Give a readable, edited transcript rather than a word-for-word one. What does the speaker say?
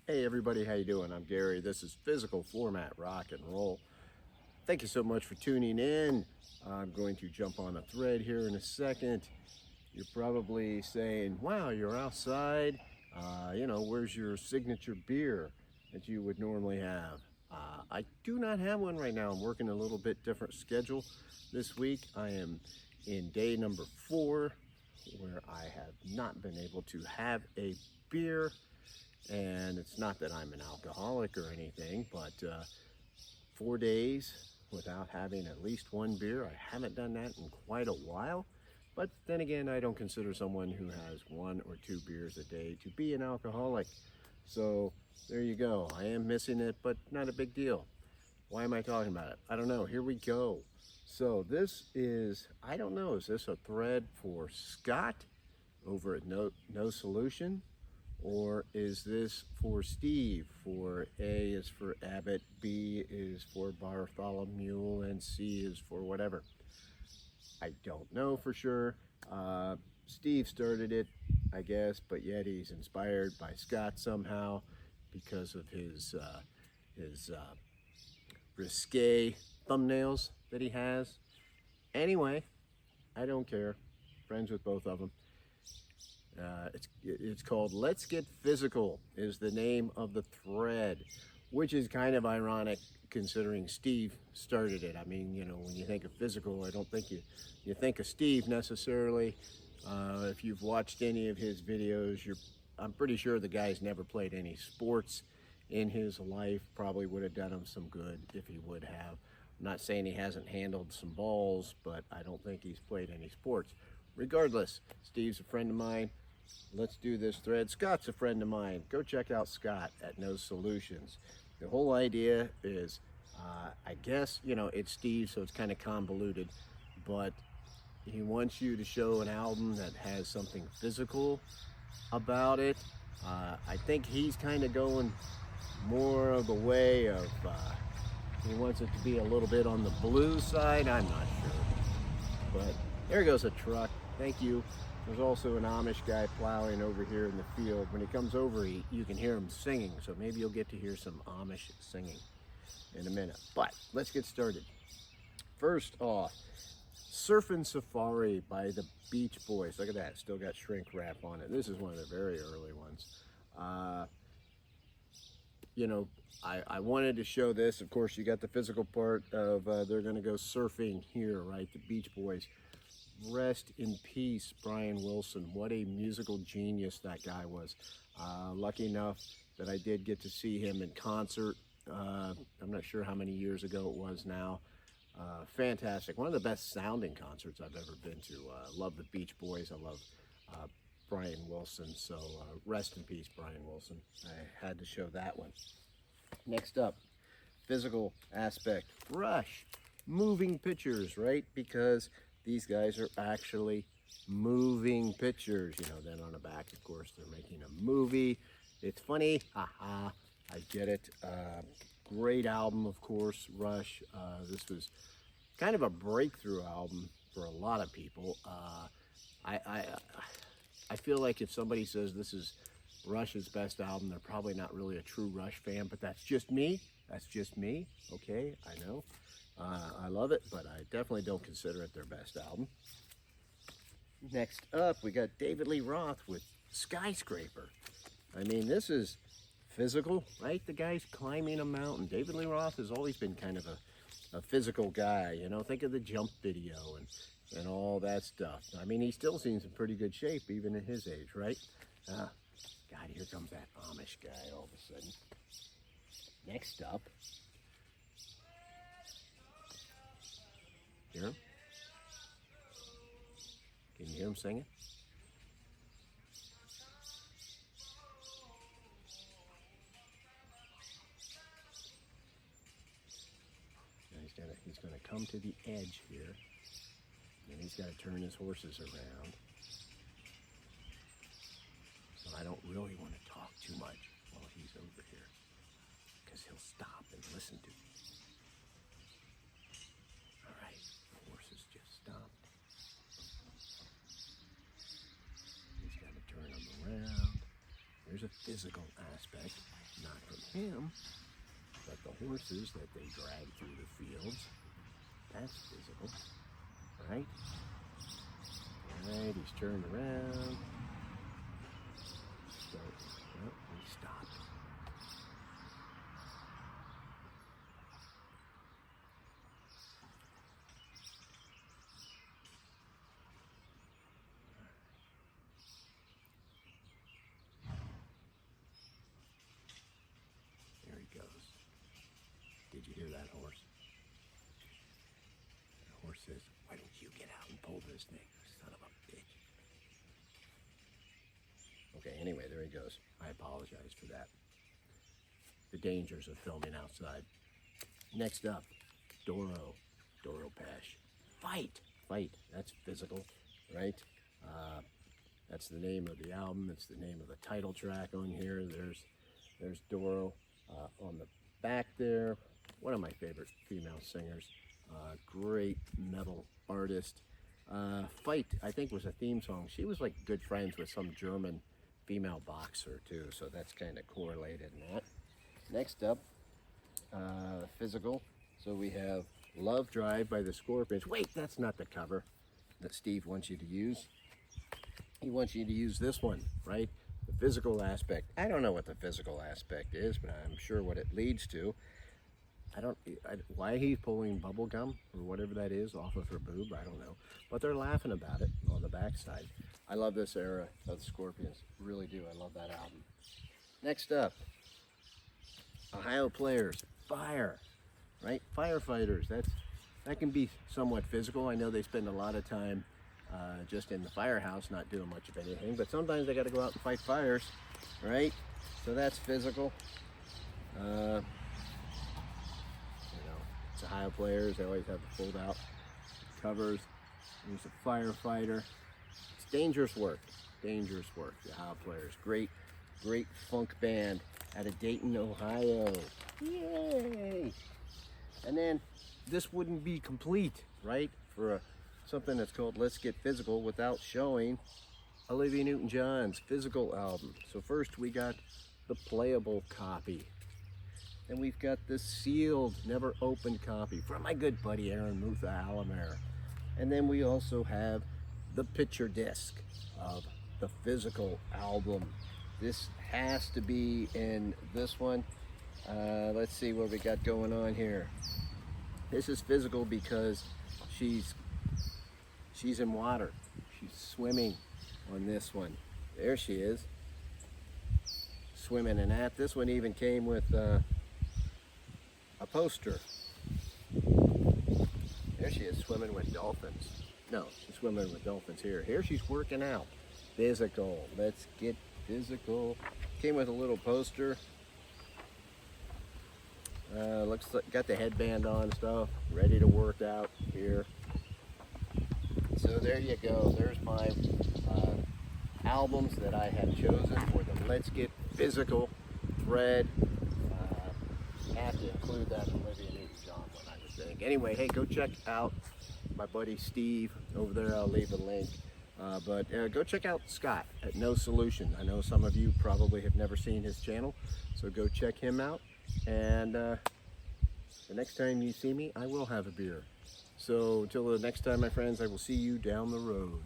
Hey everybody, how you doing? I'm Gary. This is Physical Format Rock and Roll. Thank you so much for tuning in. I'm going to jump on a thread here in a second. You're probably saying, wow, you're outside. Where's your signature beer that you would normally have? I do not have one right now. I'm working a little bit different schedule this week. I am in day number 4 where I have not been able to have a beer. And it's not that I'm an alcoholic or anything, but 4 days without having at least one beer. I haven't done that in quite a while. But then again, I don't consider someone who has 1 or 2 beers a day to be an alcoholic. So there you go. I am missing it, but not a big deal. Why am I talking about it? I don't know. Here we go. So this is, I don't know, is this a thread for Scott over at No Solution? Or is this for Steve? For A is for Abbott, B is for Bartholomew, and C is for whatever. I don't know for sure. Steve started it, I guess, but yet he's inspired by Scott somehow because of his risque thumbnails that he has. Anyway, I don't care. Friends with both of them. It's called Let's Get Physical is the name of the thread, which is kind of ironic considering Steve started it. I mean, when you think of physical, I don't think you think of Steve necessarily. If you've watched any of his videos, I'm pretty sure the guy's never played any sports in his life. Probably would have done him some good if he would have. I'm not saying he hasn't handled some balls, but I don't think he's played any sports. Regardless, Steve's a friend of mine. Let's do this thread. Scott's a friend of mine. Go check out Scott at No Solutions. The whole idea is, I guess, it's Steve, so it's kind of convoluted, but he wants you to show an album that has something physical about it. I think he's kind of going more of the way of, he wants it to be a little bit on the blues side. I'm not sure. But there goes a truck. Thank you. There's also an Amish guy plowing over here in the field. When he comes over, you can hear him singing, so maybe you'll get to hear some Amish singing in a minute. But let's get started. First off, Surfin' Safari by the Beach Boys. Look at that, still got shrink wrap on it. This is one of the very early ones. I wanted to show this. Of course, you got the physical part of they're going to go surfing here, right? The Beach Boys. Rest in peace, Brian Wilson. What a musical genius that guy was. Lucky enough that I did get to see him in concert. I'm not sure how many years ago it was now. Fantastic. One of the best sounding concerts I've ever been to. Love the Beach Boys. I love Brian Wilson. So rest in peace, Brian Wilson. I had to show that one. Next up, physical aspect. Rush. Moving pictures, right? Because these guys are actually moving pictures. Then on the back, of course, they're making a movie. It's funny. Haha. I get it. Great album, of course, Rush. This was kind of a breakthrough album for a lot of people. I feel like if somebody says this is Rush's best album, they're probably not really a true Rush fan, but that's just me. That's just me. Okay, I know. I love it, but I definitely don't consider it their best album. Next up, we got David Lee Roth with Skyscraper. I mean, this is physical, right? The guy's climbing a mountain. David Lee Roth has always been kind of a physical guy. Think of the Jump video and all that stuff. I mean, he still seems in pretty good shape, even at his age, right? God, here comes that Amish guy all of a sudden. Next up, hear him? Can you hear him singing? Now he's gonna come to the edge here, and he's got to turn his horses around. So I don't really want to talk too much while he's over here, because he'll stop and listen to me. All right, the horses just stopped. He's got to turn them around. There's a physical aspect, not from him, but the horses that they drag through the fields. That's physical, right? Right, he's turned around. So, well, he stopped. There he goes. Did you hear that horse? The horse says, why don't you get out and pull this thing, son of a bitch. Okay, anyway, there he goes. I apologize for that. The dangers of filming outside. Next up, Doro Pesh. Fight! That's physical, right? That's the name of the album. It's the name of the title track on here. There's Doro on the back there. One of my favorite female singers. Great metal artist. Fight, I think, was a theme song. She was like good friends with some German female boxer too, so that's kind of correlated in that. Next up, physical. So we have Love Drive by the Scorpions. Wait, that's not the cover that Steve wants you to use. He wants you to use this one, right? The physical aspect. I don't know what the physical aspect is, but I'm sure what it leads to. Why he's pulling bubble gum or whatever that is off of her boob, I don't know. But they're laughing about it on the backside. I love this era of the Scorpions. Really do. I love that album. Next up, Ohio Players, Fire, right? Firefighters. That can be somewhat physical. I know they spend a lot of time just in the firehouse, not doing much of anything. But sometimes they got to go out and fight fires, right? So that's physical. It's Ohio Players. They always have the fold-out covers. There's a firefighter. It's dangerous work. Dangerous work. The Ohio Players. Great funk band out of Dayton, Ohio. Yay! And then this wouldn't be complete, right? For something that's called Let's Get Physical without showing Olivia Newton-John's Physical album. So first we got the playable copy. And we've got the sealed, never opened copy from my good buddy Aaron Mutha Alamere. And then we also have the picture disc of the Physical album. This has to be in this one. Let's see what we got going on here. This is Physical because she's in water. She's swimming on this one. There she is, swimming in that. This one even came with a poster. There she is, swimming with dolphins. No, she's swimming with dolphins here. Here she's working out. Physical. Let's get physical. Came with a little poster. Looks like got the headband on and stuff. Ready to work out here. So there you go. There's my albums that I have chosen for the Let's Get Physical thread. Have to include that Olivia Newton-John one, I would think. Anyway, hey, go check out my buddy Steve over there. I'll leave a link. But go check out Scott at No Solution. I know some of you probably have never seen his channel, so go check him out. And the next time you see me, I will have a beer. So until the next time, my friends, I will see you down the road.